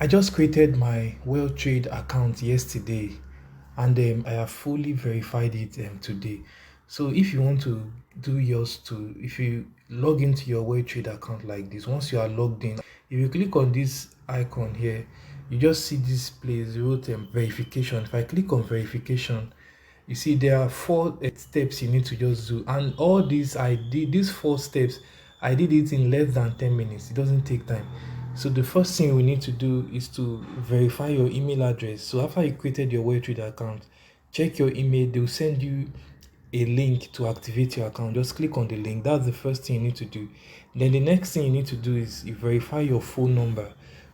I just created my Weltrade account yesterday, and I have fully verified it today. So if you want to do yours too, if you log into your Weltrade account like this, once you are logged in, if you click on this icon here, you just see this place wrote verification. If I click on verification, you see there are four steps you need to just do, and all these I did these four steps. I did it in less than 10 minutes. It doesn't take time. So the first thing we need to do is to verify your email address. So after you created your Welltrade account, check your email. They'll send you a link to activate your account. Just click on the link. That's the first thing you need to do. Then the next thing you need to do is you verify your phone number,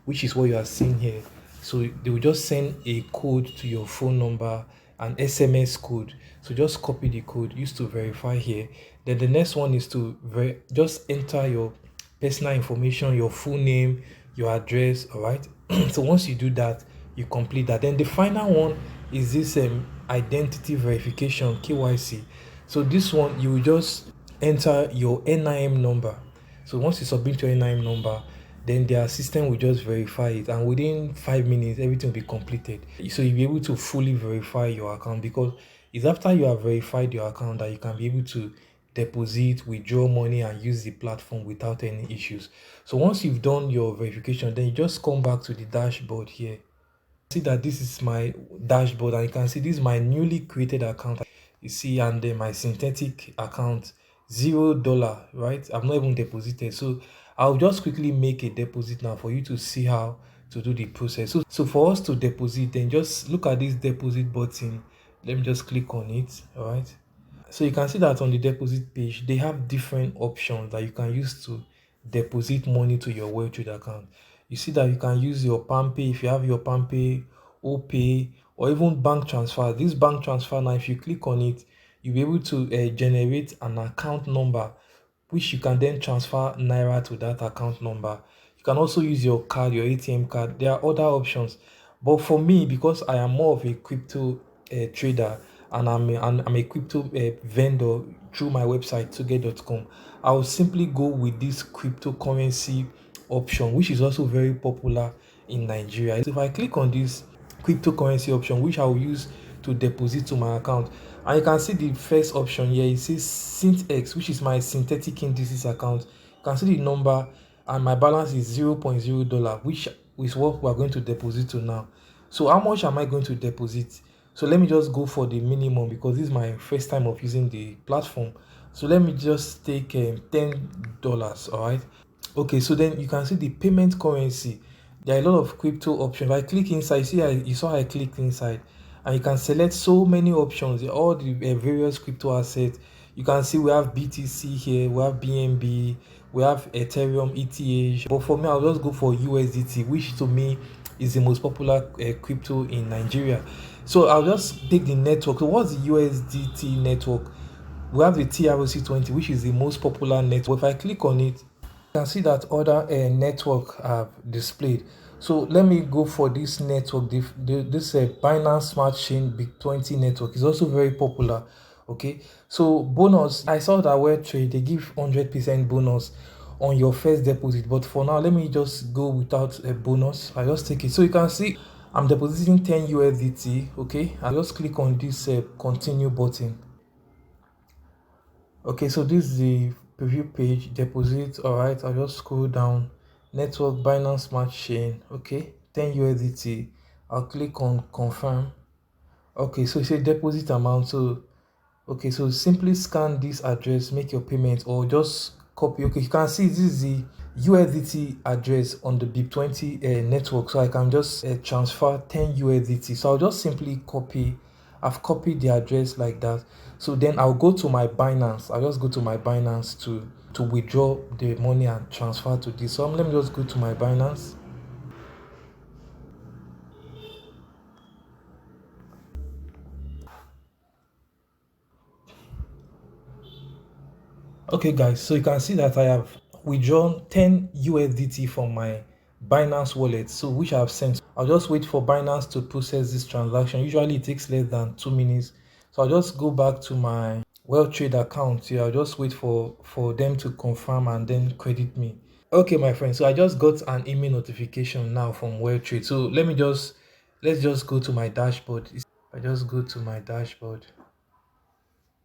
which is what you are seeing here. So they will just send a code to your phone number, an SMS code. So just copy the code used to verify here. Then the next one is to just enter your personal information, your full name, your address. All right. So once you do that, you complete that. Then the final one is this identity verification, KYC. So this one you will just enter your NIM number. So once you submit your NIM number, then their system will just verify it, and within 5 minutes everything will be completed. So you'll be able to fully verify your account, because it's after you have verified your account that you can be able to deposit, withdraw money, and use the platform without any issues. So once you've done your verification, then you just come back to the dashboard here. See that this is my dashboard, and you can see this is my newly created account. You see, and then my synthetic account, $0, right? I've not even deposited. So I'll just quickly make a deposit now for you to see how to do the process. So for us to deposit, then just look at this deposit button. Let me just click on it. All right. So you can see that on the deposit page, they have different options that you can use to deposit money to your Weltrade account. You see that you can use your PalmPay if you have your PalmPay, OPay, or even bank transfer. This bank transfer now, if you click on it, you'll be able to generate an account number, which you can then transfer Naira to that account number. You can also use your card, your ATM card. There are other options. But for me, because I am more of a crypto trader, and I'm a crypto vendor through my website toget.com, I will simply go with this cryptocurrency option, which is also very popular in Nigeria. So if I click on this cryptocurrency option, which I will use to deposit to my account, and you can see the first option here, it says SynthX, which is my synthetic indices account. You can see the number, and my balance is $0.0, which is what we're going to deposit to now. So how much am I going to deposit? So let me just go for the minimum, because this is my first time of using the platform. So let me just take $10. All right. Okay, so then you can see the payment currency. There are a lot of crypto options. If I click inside, see, you saw I clicked inside, and you can select so many options, all the various crypto assets. You can see we have BTC here, we have BNB, we have Ethereum, ETH. But for me, I'll just go for USDT, which to me is the most popular crypto in Nigeria. So I'll just take the network. So what's the USDT network? We have the TRC20, which is the most popular network. If I click on it, you can see that other network have displayed. So let me go for this network. This Binance Smart Chain Big 20 network is also very popular. Okay, so bonus, I saw that Weltrade, they give 100% bonus on your first deposit, but for now let me just go without a bonus. I just take it. So you can see I'm depositing 10 USDT. Okay, I just click on this continue button. Okay, so this is the preview page, deposit. All right, I'll just scroll down, network, Binance Smart Chain. Okay, 10 USDT. I'll click on confirm. Okay, so it says deposit amount. So okay, so simply scan this address, make your payment, or just copy. Okay, you can see this is the USDT address on the BIP20 network. So I can just transfer 10 USDT. So I'll just simply copy. I've copied the address like that. So then I'll go to my Binance. I'll just go to my Binance to withdraw the money and transfer to this. So let me just go to my Binance. Okay guys, so you can see that I have withdrawn 10 USDT from my Binance wallet, so which I have sent. I'll just wait for Binance to process this transaction. Usually it takes less than 2 minutes. So I'll just go back to my Weltrade account here. I'll just wait for them to confirm and then credit me. Okay, my friend. So I just got an email notification now from Weltrade. So let's just go to my dashboard. I just go to my dashboard.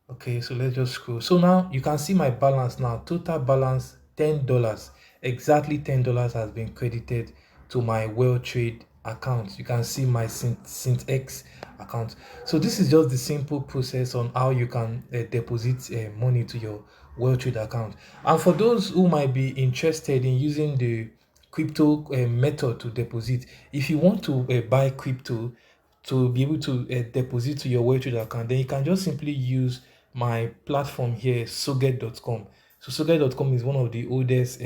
Okay, so let's just scroll. So now you can see my balance now. Total balance $10. Exactly $10 has been credited to my Weltrade account. You can see my Syntex account. So this is just the simple process on how you can deposit money to your Weltrade account. And for those who might be interested in using the crypto method to deposit, if you want to buy crypto to be able to deposit to your Weltrade account, then you can just simply use my platform here, soget.com. So soget.com is one of the oldest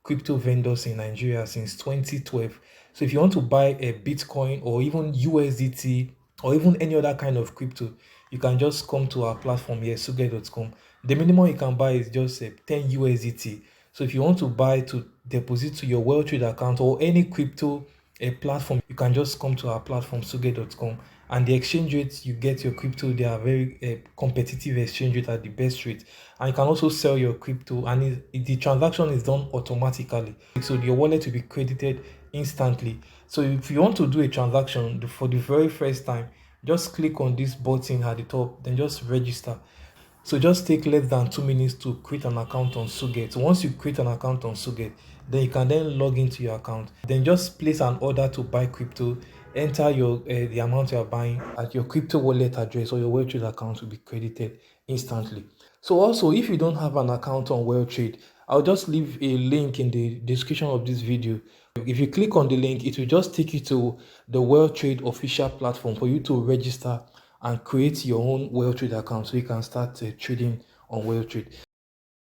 crypto vendors in Nigeria since 2012. So if you want to buy a Bitcoin or even USDT or even any other kind of crypto, you can just come to our platform here, soget.com. The minimum you can buy is just 10 USDT. So if you want to buy to deposit to your Weltrade account or any crypto platform, you can just come to our platform, soget.com. And the exchange rates you get your crypto, they are very competitive exchange rate at the best rate. And you can also sell your crypto, and the transaction is done automatically. So your wallet will be credited instantly. So if you want to do a transaction for the very first time, just click on this button at the top, then just register. So just take less than 2 minutes to create an account on Suget. Once you create an account on Suget, then you can then log into your account. Then just place an order to buy crypto. Enter your the amount you are buying at your crypto wallet address, or your Weltrade account will be credited instantly. So also, if you don't have an account on Weltrade, I'll just leave a link in the description of this video. If you click on the link, it will just take you to the Weltrade official platform for you to register and create your own Weltrade account so you can start trading on Weltrade.